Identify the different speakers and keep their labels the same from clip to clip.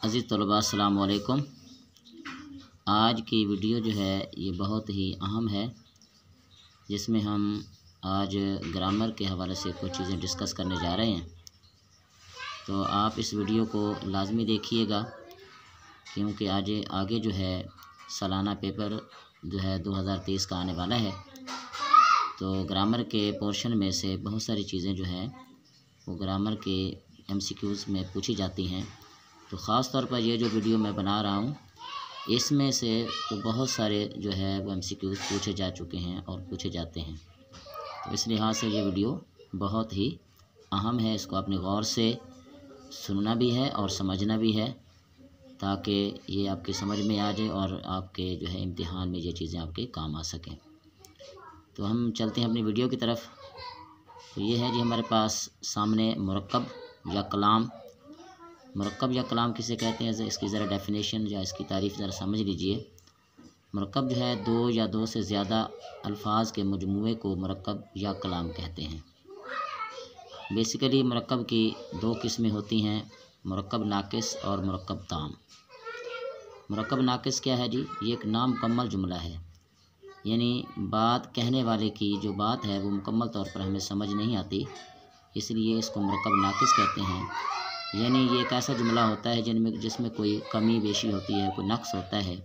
Speaker 1: अज़ीज़ तलबा अस्सलाम वालेकुम। आज की वीडियो जो है ये बहुत ही अहम है, जिसमें हम आज ग्रामर के हवाले से कुछ चीज़ें डिस्कस करने जा रहे हैं। तो आप इस वीडियो को लाजमी देखिएगा, क्योंकि आज आगे जो है सालाना पेपर जो है 2023 का आने वाला है। तो ग्रामर के पोर्शन में से बहुत सारी चीज़ें जो हैं वो ग्रामर के MCQs में पूछी जाती हैं। तो ख़ास तौर पर ये जो वीडियो मैं बना रहा हूँ, इसमें से तो बहुत सारे जो है वो MCQs पूछे जा चुके हैं और पूछे जाते हैं। तो इस लिहाज से ये वीडियो बहुत ही अहम है। इसको अपने गौर से सुनना भी है और समझना भी है, ताकि ये आपकी समझ में आ जाए और आपके जो है इम्तिहान में ये चीज़ें आपके काम आ सकें। तो हम चलते हैं अपनी वीडियो की तरफ। तो ये है जी हमारे पास सामने मुरक्कब या कलाम। मुरक्कब या कलाम किसे कहते हैं, इसकी ज़रा डेफिनेशन या इसकी तारीफ़ ज़रा समझ लीजिए। मुरक्कब जो है दो या दो से ज़्यादा अल्फाज के मजमूए को मुरक्कब या कलाम कहते हैं। बेसिकली मुरक्कब की दो किस्में होती हैं, मुरक्कब नाकिस और मुरक्कब ताम। मुरक्कब नाकिस क्या है जी? ये एक नामुकम्मल जुमला है, यानी बात कहने वाले की जो बात है वो मुकम्मल तौर पर हमें समझ नहीं आती, इसलिए इसको मुरक्कब नाकिस कहते हैं। यानी ये एक ऐसा जुमला होता है जिसमें कोई कमी बेशी होती है, कोई नक्स होता है,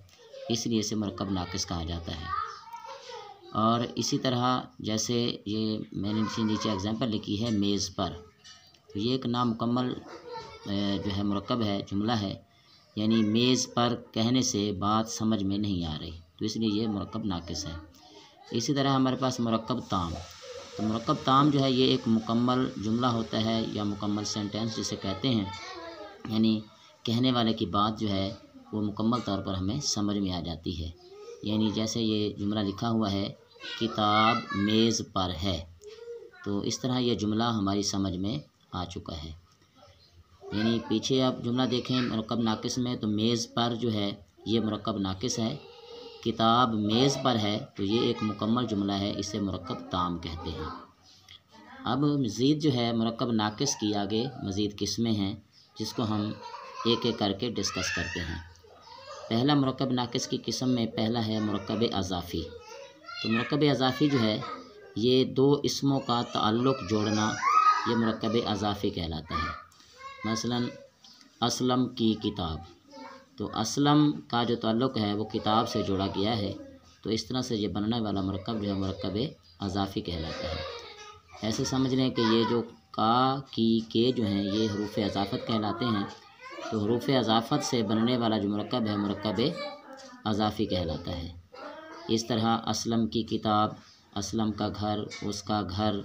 Speaker 1: इसलिए इसे मुरक्कब नाकिस कहा जाता है। और इसी तरह जैसे ये मैंने नीचे एग्जांपल लिखी है मेज़ पर, तो ये एक नामुकम्मल जो है मुरक्कब है, जुमला है, यानी मेज़ पर कहने से बात समझ में नहीं आ रही, तो इसलिए ये मुरक्कब नाकिस है। इसी तरह हमारे पास मुरक्कब ताम। तो मुरक्कब ताम जो है ये एक मुकम्मल जुमला होता है या मुकम्मल सेंटेंस जिसे कहते हैं, यानी कहने वाले की बात जो है वो मुकम्मल तौर पर हमें समझ में आ जाती है। यानी जैसे ये जुमला लिखा हुआ है, किताब मेज़ पर है, तो इस तरह यह जुमला हमारी समझ में आ चुका है। यानी पीछे आप जुमला देखें मुरक्कब नाकिस में, तो मेज़ पर जो है ये मुरक्कब नाकिस है, किताब मेज़ पर है, तो ये एक मुकम्मल जुमला है, इसे मुरक्कब ताम कहते हैं। अब मज़ीद जो है मुरक्कब नाकिस की आगे मज़ीद किस्में हैं, जिसको हम एक एक करके डिस्कस करते हैं। पहला मुरक्कब नाकिस की किस्म में पहला है मुरक्कब अज़ाफ़ी। तो मुरक्कब अज़ाफ़ी जो है ये दो इसमों का ताल्लुक़ जोड़ना, ये मुरक्कब अज़ाफ़ी कहलाता है। मसलन असलम की किताब, तो असलम का जो ताल्लुक़ है वो किताब से जोड़ा गया है, तो इस तरह से ये बनने वाला मुरक्कब जो है मुरक्कब अज़ाफ़ी कहलाता है। ऐसे समझ लें कि ये जो का, की, के जो हैं ये हरूफ़ अज़ाफ़त कहलाते हैं, तो हरूफ़ अज़ाफ़त से बनने वाला जो मुरक्कब है मुरक्कब अज़ाफ़ी कहलाता है। इस तरह असलम की किताब, असलम का घर, उसका घर।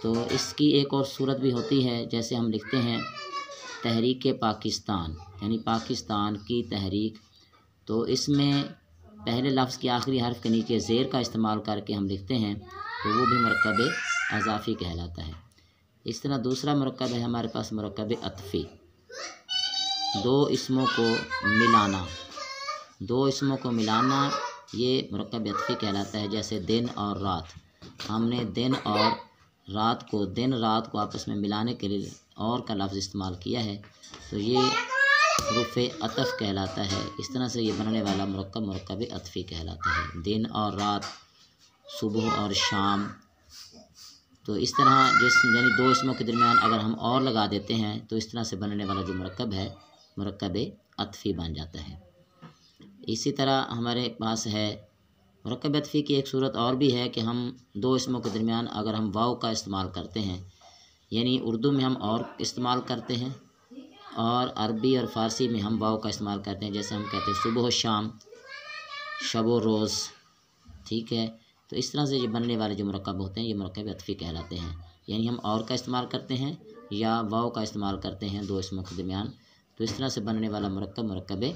Speaker 1: तो इसकी एक और सूरत भी होती है, जैसे हम लिखते हैं तहरीक पाकिस्तान, यानी पाकिस्तान की तहरीक, तो इसमें पहले लफ्ज़ के आखिरी हर्फ के नीचे ज़ेर का इस्तेमाल करके हम लिखते हैं, तो वो भी मुरक्कब अज़ाफ़ी कहलाता है। इस तरह दूसरा मुरक्कब है हमारे पास मुरक्कब अत्फ़ी। दो इसमों को मिलाना, दो इसमों को मिलाना ये मुरक्कब अत्फ़ी कहलाता है। जैसे दिन और रात, हमने दिन और रात को, दिन रात को आपस में मिलाने के लिए और का लफ्ज़ इस्तेमाल किया है, तो ये हरूफ़ अतफ़ कहलाता है। इस तरह से ये बनने वाला मुरक्कब मुरक्कब अत्फ़ी कहलाता है। दिन और रात, सुबह और शाम, तो इस तरह यानी दो इसमों के दरमियान अगर हम और लगा देते हैं, तो इस तरह से बनने वाला जो मुरक्कब है मुरक्कब अत्फ़ी बन जाता है। इसी तरह हमारे पास है मुरक्कब अत्फ़ी की एक सूरत और भी है कि हम दो इसमों के दरमियान अगर हम वाव का इस्तेमाल करते हैं, यानी उर्दू में हम और इस्तेमाल करते हैं और अरबी और फ़ारसी में हम वाव का इस्तेमाल करते हैं। जैसे हम कहते हैं सुबह शाम, शब व रोज़, ठीक है। तो इस तरह से ये बनने वाले जो मुरक्कब होते हैं ये मुरक्कब अत्फ़ी कहलाते हैं, यानी हम और का इस्तेमाल करते हैं या वाव का इस्तेमाल करते हैं दो इसमों के दरमियान, तो इस तरह से बनने वाला मुरक्कब मुरक्कब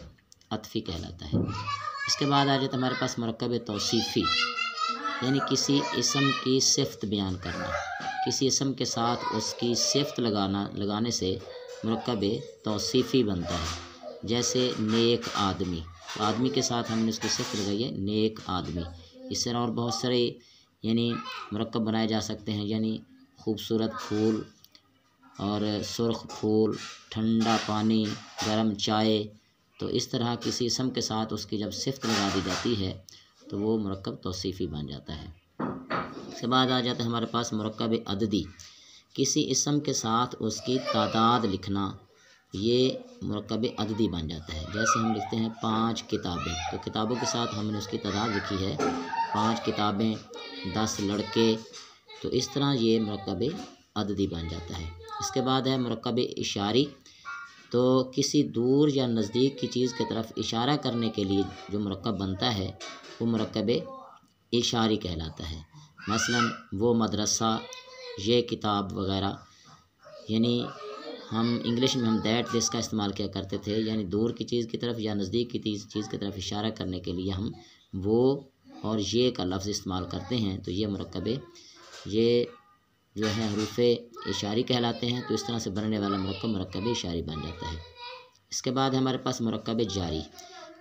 Speaker 1: अत्फ़ी कहलाता है। इसके बाद आ जाता है हमारे पास मुरक्कब तौसीफ़ी, यानी किसी इसम की सिफ़त बयान करना, किसी इसम के साथ उसकी सिफ़त लगाने से मुरक्कब तौसीफ़ी बनता है। जैसे नेक आदमी, तो आदमी के साथ हमने उसकी सिफ़त लगाई है नेक आदमी। इस तरह और बहुत सारे यानी मुरक्कब बनाए जा सकते हैं, यानी खूबसूरत फूल, और सुर्ख फूल, ठंडा पानी, गर्म चाय। तो इस तरह किसी इसम के साथ उसकी जब सिफ्त लगा दी जाती है तो वो मुरक्कब तौसीफ़ी बन जाता है। इसके बाद आ जाता है हमारे पास मुरक्कब अददी। किसी इसम के साथ उसकी तादाद लिखना, ये मुरक्कब अददी बन जाता है। जैसे हम लिखते हैं 5 किताबें, तो किताबों के साथ हमने उसकी तादाद लिखी है 5 किताबें, 10 लड़के। तो इस तरह ये मुरक्कब अददी बन जाता है। इसके बाद है मुरक्कब इशारी। तो किसी दूर या नज़दीक की चीज़ की तरफ इशारा करने के लिए जो मुरक्कब बनता है वो मुरक्कब इशारी कहलाता है। मसलन वो मदरसा, ये किताब वगैरह। यानी हम इंग्लिश में हम दैट दिस का इस्तेमाल किया करते थे, यानी दूर की चीज़ की तरफ या नज़दीक की चीज़ की तरफ इशारा करने के लिए हम वो और ये का लफ्ज़ इस्तेमाल करते हैं। तो ये मुरक्कब ये जो है हरूफ इशारी कहलाते हैं। तो इस तरह से बनने वाला मुरक्कब मुरक्कब इशारी बन जाता है। इसके बाद हमारे पास मुरक्कब जारी।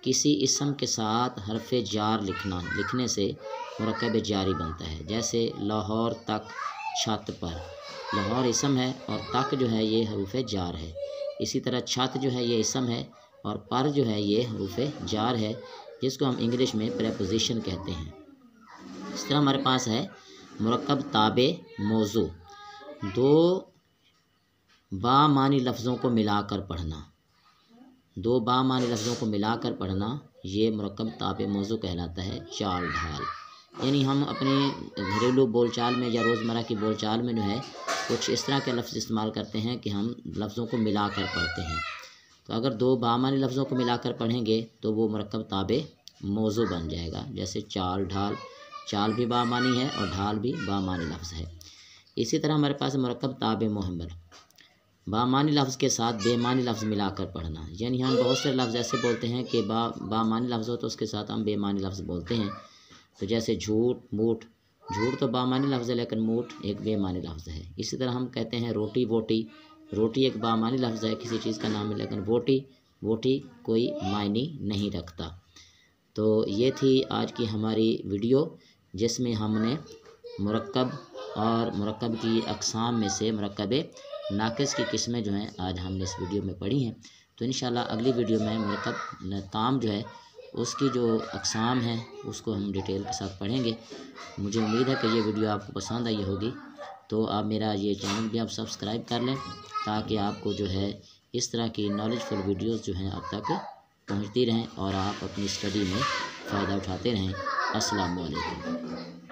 Speaker 1: किसी इसम के साथ हरफ जार लिखने से मुरक्कब जारी बनता है। जैसे लाहौर तक, छत पर। लाहौर इसम है और तक जो है ये हरूफ जार है। इसी तरह छत जो है ये इसम है और पर जो है ये हरूफ जार है, जिसको हम इंग्लिश में प्रेपोजिशन कहते हैं। इस तरह हमारे पास है मुरक्कब ताबे मौजू। दो बामानी लफ्ज़ों को मिलाकर पढ़ना, दो बामानी लफ्ज़ों को मिलाकर पढ़ना ये मुरक्कब ताबे मौजू कहलाता है। चाल ढाल, यानी हम अपने घरेलू बोलचाल में या रोज़मर्रा की बोलचाल में जो है कुछ इस तरह के लफ्ज़ इस्तेमाल करते हैं कि हम लफ्ज़ों को मिलाकर पढ़ते हैं। तो अगर दो बामानी लफ्ज़ों को मिलाकर पढ़ेंगे तो वो मुरक्कब ताबे मौजू बन जाएगा। जैसे चाल ढाल, चाल भी बामानी है और ढाल भी बामानी लफ्ज़ है। इसी तरह हमारे पास मुरक्कब ताबे मुहम्मल। बामानी लफ्ज़ के साथ बेमानी लफ्ज़ मिलाकर पढ़ना, यानी हम बहुत से लफ्ज़ ऐसे बोलते हैं कि बामानी लफ्ज़ हो तो उसके साथ हम बेमानी लफ्ज़ बोलते हैं। तो जैसे झूठ, मूठ। झूठ तो बामानी लफ्ज़ है लेकिन मूठ एक बेमानी लफ्ज़ है। इसी तरह हम कहते हैं रोटी बोटी। रोटी एक बामानी लफ्ज़ है, किसी चीज़ का नाम है, लेकिन बोटी कोई मायने नहीं रखता। तो ये थी आज की हमारी वीडियो, जिसमें हमने मुरक्कब और मुरक्कब की अक़साम में से मुरक्कब नाक़िस की किस्में जो हैं आज हमने इस वीडियो में पढ़ी हैं। तो इंशाल्लाह अगली वीडियो में मुरक्कब ताम जो है उसकी जो अक़साम है उसको हम डिटेल के साथ पढ़ेंगे। मुझे उम्मीद है कि ये वीडियो आपको पसंद आई होगी। तो आप मेरा ये चैनल भी आप सब्सक्राइब कर लें ताकि आपको जो है इस तरह की नॉलेजफुल वीडियोज़ जो हैं आप तक पहुँचती रहें और आप अपनी स्टडी में फ़ायदा उठाते रहें। अस्सलामु अलैकुम।